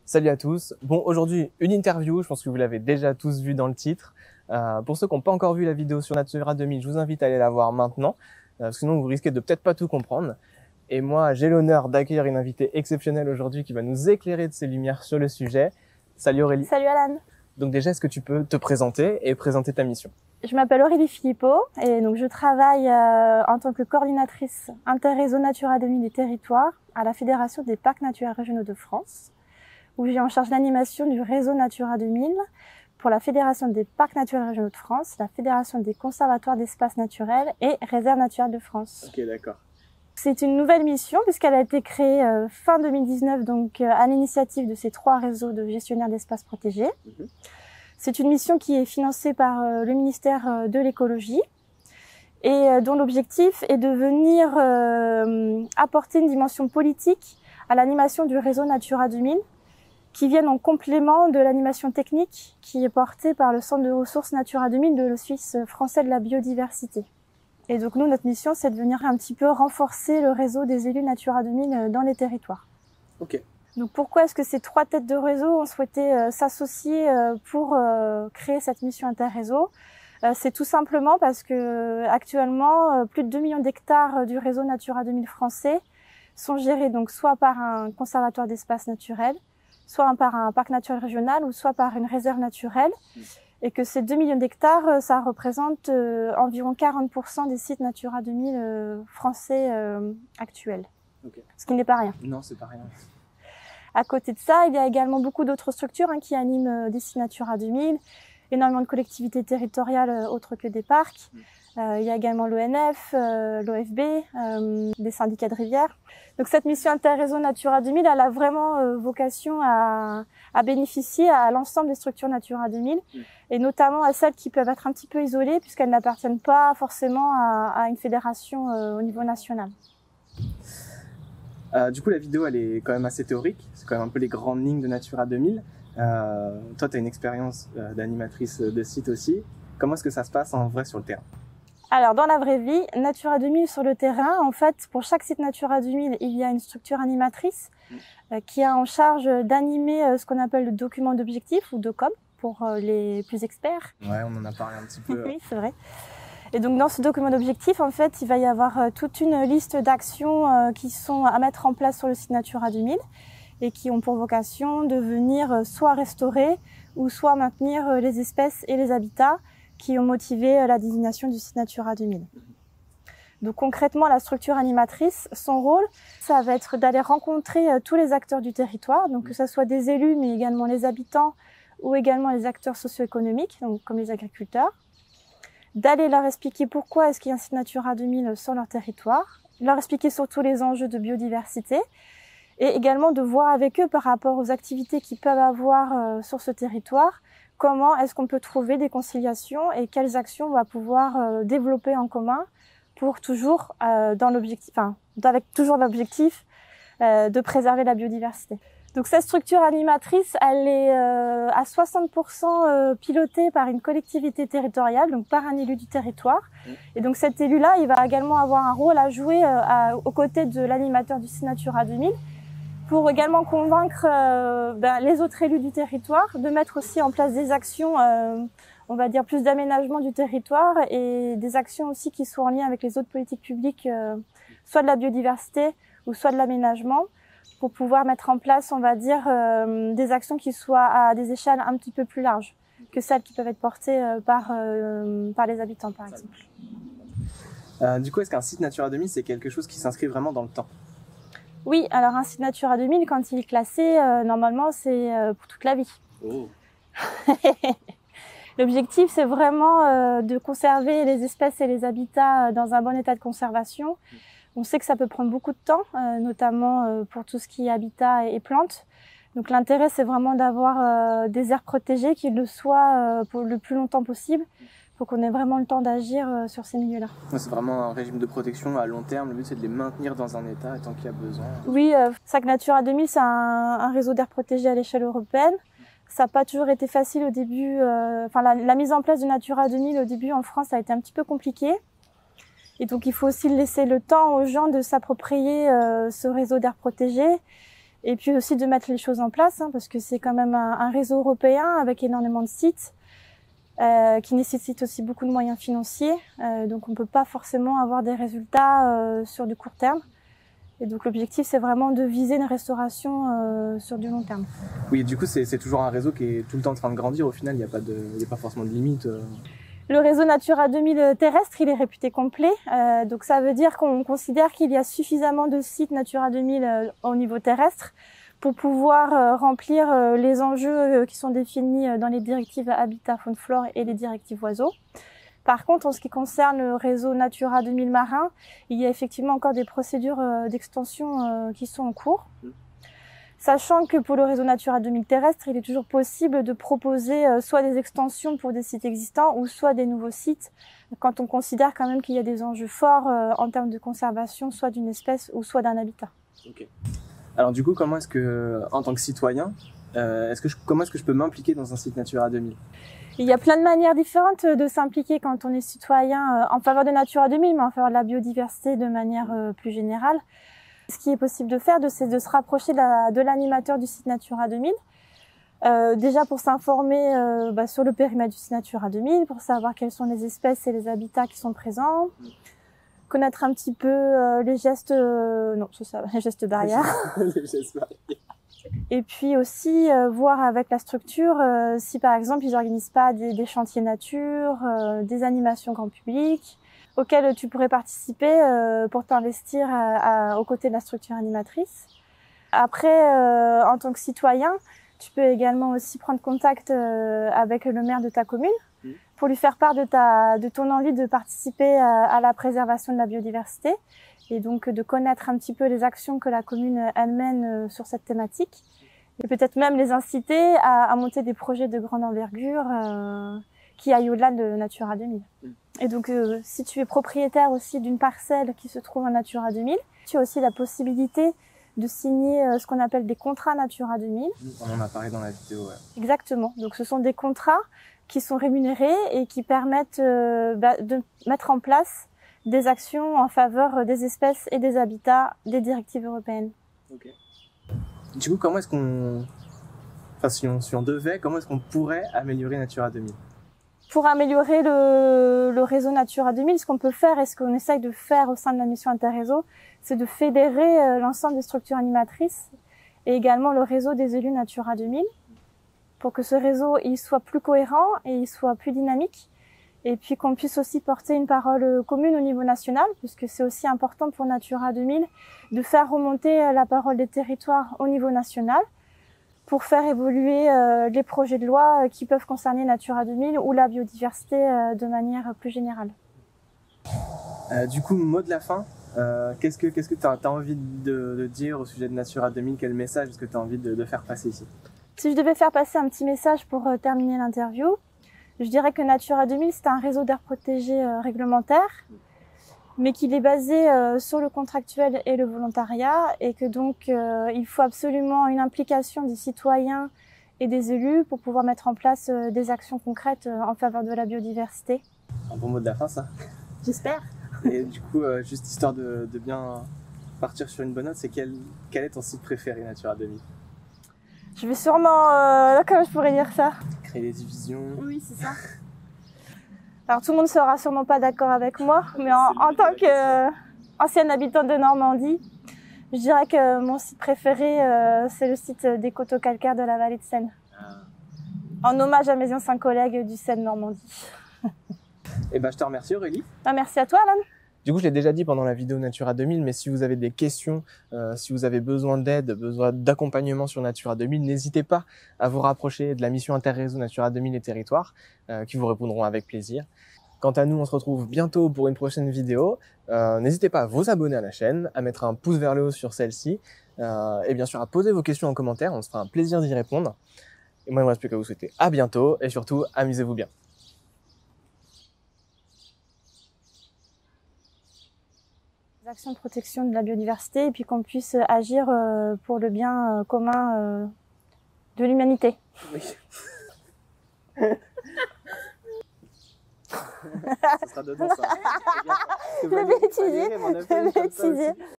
Salut à tous. Bon, aujourd'hui, une interview, je pense que vous l'avez déjà tous vu dans le titre. Pour ceux qui n'ont pas encore vu la vidéo sur Natura 2000, je vous invite à aller la voir maintenant, sinon vous risquez de peut-être pas tout comprendre. Et moi, j'ai l'honneur d'accueillir une invitée exceptionnelle aujourd'hui qui va nous éclairer de ses lumières sur le sujet. Salut Aurélie. Salut Alan. Donc déjà, est-ce que tu peux te présenter et présenter ta mission? Je m'appelle Aurélie Philippot et donc je travaille en tant que coordinatrice interréseau Natura 2000 des territoires à la Fédération des parcs naturels régionaux de France, où j'ai en charge l'animation du réseau Natura 2000 pour la Fédération des parcs naturels régionaux de France, la Fédération des conservatoires d'espaces naturels et réserves naturelles de France. Ok, d'accord. C'est une nouvelle mission puisqu'elle a été créée fin 2019 donc à l'initiative de ces 3 réseaux de gestionnaires d'espaces protégés. C'est une mission qui est financée par le ministère de l'écologie et dont l'objectif est de venir apporter une dimension politique à l'animation du réseau Natura 2000 qui viennent en complément de l'animation technique qui est portée par le Centre de ressources Natura 2000 de l'Office français de la biodiversité. Et donc nous, notre mission, c'est de venir un petit peu renforcer le réseau des élus Natura 2000 dans les territoires. Ok. Donc pourquoi est-ce que ces 3 têtes de réseau ont souhaité s'associer pour créer cette mission interréseau? C'est tout simplement parce que actuellement, plus de 2 millions d'hectares du réseau Natura 2000 français sont gérés donc soit par un conservatoire d'espaces naturels, soit par un parc naturel régional ou soit par une réserve naturelle. Et que ces 2 millions d'hectares, ça représente environ 40% des sites Natura 2000 français actuels. Ok. Ce qui n'est pas rien. Non, c'est pas rien. À côté de ça, il y a également beaucoup d'autres structures qui animent des sites Natura 2000, énormément de collectivités territoriales autres que des parcs. Il y a également l'ONF, l'OFB, des syndicats de rivières. Donc cette mission interréseau Natura 2000, elle a vraiment vocation à bénéficier à l'ensemble des structures Natura 2000 et notamment à celles qui peuvent être un petit peu isolées puisqu'elles n'appartiennent pas forcément à une fédération au niveau national. Du coup, la vidéo, elle est quand même assez théorique. C'est quand même un peu les grandes lignes de Natura 2000. Toi, tu as une expérience d'animatrice de site aussi. Comment est-ce que ça se passe en vrai sur le terrain? Alors, dans la vraie vie, Natura 2000 sur le terrain, en fait, pour chaque site Natura 2000, il y a une structure animatrice qui a en charge d'animer ce qu'on appelle le document d'objectif ou DOCOB pour les plus experts. Ouais, on en a parlé un petit peu. Oui, c'est vrai. Et donc, dans ce document d'objectif, en fait, il va y avoir toute une liste d'actions qui sont à mettre en place sur le site Natura 2000 et qui ont pour vocation de venir soit restaurer ou soit maintenir les espèces et les habitats qui ont motivé la désignation du site Natura 2000. Donc concrètement, la structure animatrice, son rôle, ça va être d'aller rencontrer tous les acteurs du territoire, donc que ce soit des élus, mais également les habitants ou également les acteurs socio-économiques, donc comme les agriculteurs, d'aller leur expliquer pourquoi est-ce qu'il y a un site Natura 2000 sur leur territoire, leur expliquer surtout les enjeux de biodiversité et également de voir avec eux par rapport aux activités qu'ils peuvent avoir sur ce territoire, comment est-ce qu'on peut trouver des conciliations et quelles actions on va pouvoir développer en commun pour toujours dans l'objectif, avec toujours l'objectif de préserver la biodiversité. Donc cette structure animatrice, elle est à 60% pilotée par une collectivité territoriale, donc par un élu du territoire. Et donc cet élu-là, il va également avoir un rôle à jouer aux côtés de l'animateur du site Natura 2000 pour également convaincre les autres élus du territoire de mettre aussi en place des actions, on va dire plus d'aménagement du territoire et des actions aussi qui soient en lien avec les autres politiques publiques, soit de la biodiversité ou soit de l'aménagement, pour pouvoir mettre en place, on va dire, des actions qui soient à des échelles un petit peu plus larges que celles qui peuvent être portées par les habitants, par exemple. Du coup, est-ce qu'un site Natura 2000, c'est quelque chose qui s'inscrit vraiment dans le temps? Oui, alors un site Natura 2000, quand il est classé, normalement, c'est pour toute la vie. Oh. L'objectif, c'est vraiment de conserver les espèces et les habitats dans un bon état de conservation. On sait que ça peut prendre beaucoup de temps, notamment pour tout ce qui est habitat et plantes. Donc l'intérêt, c'est vraiment d'avoir des aires protégées qui le soient pour le plus longtemps possible, pour qu'on ait vraiment le temps d'agir sur ces milieux-là. C'est vraiment un régime de protection à long terme. Le but, c'est de les maintenir dans un état tant qu'il y a besoin. Oui, SAC Natura 2000, c'est un réseau d'aires protégées à l'échelle européenne. Ça n'a pas toujours été facile au début. La mise en place de Natura 2000 au début en France a été un petit peu compliquée. Et donc, il faut aussi laisser le temps aux gens de s'approprier ce réseau d'aires protégées Et puis aussi de mettre les choses en place, hein, parce que c'est quand même un réseau européen avec énormément de sites qui nécessite aussi beaucoup de moyens financiers. Donc on peut pas forcément avoir des résultats sur du court terme. Et donc l'objectif, c'est vraiment de viser une restauration sur du long terme. Oui, du coup, c'est toujours un réseau qui est tout le temps en train de grandir. Au final, il n'y a pas forcément de limite. Le réseau Natura 2000 terrestre, il est réputé complet. Donc ça veut dire qu'on considère qu'il y a suffisamment de sites Natura 2000 au niveau terrestre pour pouvoir remplir les enjeux qui sont définis dans les directives Habitat, Faune, Flore et les directives Oiseaux. Par contre, en ce qui concerne le réseau Natura 2000 marin, il y a effectivement encore des procédures d'extension qui sont en cours. Sachant que pour le réseau Natura 2000 terrestre, il est toujours possible de proposer soit des extensions pour des sites existants ou soit des nouveaux sites quand on considère quand même qu'il y a des enjeux forts en termes de conservation, soit d'une espèce ou soit d'un habitat. Okay. Alors du coup, comment est-ce que, en tant que citoyen, comment est-ce que je peux m'impliquer dans un site Natura 2000 ? Il y a plein de manières différentes de s'impliquer quand on est citoyen en faveur de Natura 2000, mais en faveur de la biodiversité de manière plus générale. Ce qui est possible de faire, c'est de se rapprocher de l'animateur du site Natura 2000. Déjà pour s'informer sur le périmètre du site Natura 2000, pour savoir quelles sont les espèces et les habitats qui sont présents. Connaître un petit peu les gestes, les gestes barrières. Les gestes barrières. Et puis aussi voir avec la structure si par exemple ils n'organisent pas des chantiers nature, des animations grand public auxquelles tu pourrais participer pour t'investir aux côtés de la structure animatrice. Après, en tant que citoyen, tu peux également aussi prendre contact avec le maire de ta commune pour lui faire part de ton envie de participer à la préservation de la biodiversité et donc de connaître un petit peu les actions que la commune elle mène sur cette thématique et peut-être même les inciter à monter des projets de grande envergure qui aillent au-delà de Natura 2000. Et donc si tu es propriétaire aussi d'une parcelle qui se trouve en Natura 2000, tu as aussi la possibilité de signer ce qu'on appelle des contrats Natura 2000. On en a parlé dans la vidéo, ouais. Exactement. Donc ce sont des contrats qui sont rémunérés et qui permettent de mettre en place des actions en faveur des espèces et des habitats des directives européennes. Okay. Du coup, comment est-ce qu'on... Enfin, si on devait, comment est-ce qu'on pourrait améliorer Natura 2000 ? Pour améliorer le réseau Natura 2000, ce qu'on peut faire et ce qu'on essaye de faire au sein de la mission Interréseau, c'est de fédérer l'ensemble des structures animatrices et également le réseau des élus Natura 2000 pour que ce réseau il soit plus cohérent et il soit plus dynamique et puis qu'on puisse aussi porter une parole commune au niveau national puisque c'est aussi important pour Natura 2000 de faire remonter la parole des territoires au niveau national pour faire évoluer les projets de loi qui peuvent concerner Natura 2000 ou la biodiversité de manière plus générale. Du coup, mot de la fin, qu'est-ce que tu as envie de dire au sujet de Natura 2000 ? Quel message est-ce que tu as envie de faire passer ici ? Si je devais faire passer un petit message pour terminer l'interview, je dirais que Natura 2000 c'est un réseau d'aires protégées réglementaire, mais qu'il est basé sur le contractuel et le volontariat et que donc il faut absolument une implication des citoyens et des élus pour pouvoir mettre en place des actions concrètes en faveur de la biodiversité. Un bon mot de la fin, ça. J'espère. Et du coup, juste histoire de bien partir sur une bonne note, c'est quel est ton site préféré Natura 2000 ? Je vais sûrement... comment je pourrais dire ça ? Créer des divisions. Oui, c'est ça. Alors tout le monde sera sûrement pas d'accord avec moi, mais en tant qu'ancienne habitante de Normandie, je dirais que mon site préféré, c'est le site des coteaux calcaires de la vallée de Seine. En hommage à mes anciens collègues du Seine Normandie. Et je te remercie Aurélie. Merci à toi Alan. Du coup, je l'ai déjà dit pendant la vidéo Natura 2000, mais si vous avez des questions, si vous avez besoin d'aide, besoin d'accompagnement sur Natura 2000, n'hésitez pas à vous rapprocher de la mission Interréseau Natura 2000 et Territoires, qui vous répondront avec plaisir. Quant à nous, on se retrouve bientôt pour une prochaine vidéo. N'hésitez pas à vous abonner à la chaîne, à mettre un pouce vers le haut sur celle-ci, et bien sûr à poser vos questions en commentaire, on se fera un plaisir d'y répondre. Et moi, il ne me reste plus qu'à vous souhaiter à bientôt, et surtout, amusez-vous bien. Actions de protection de la biodiversité et puis qu'on puisse agir pour le bien commun de l'humanité. Oui. Ça sera dedans ça. Je l'avais utilisé.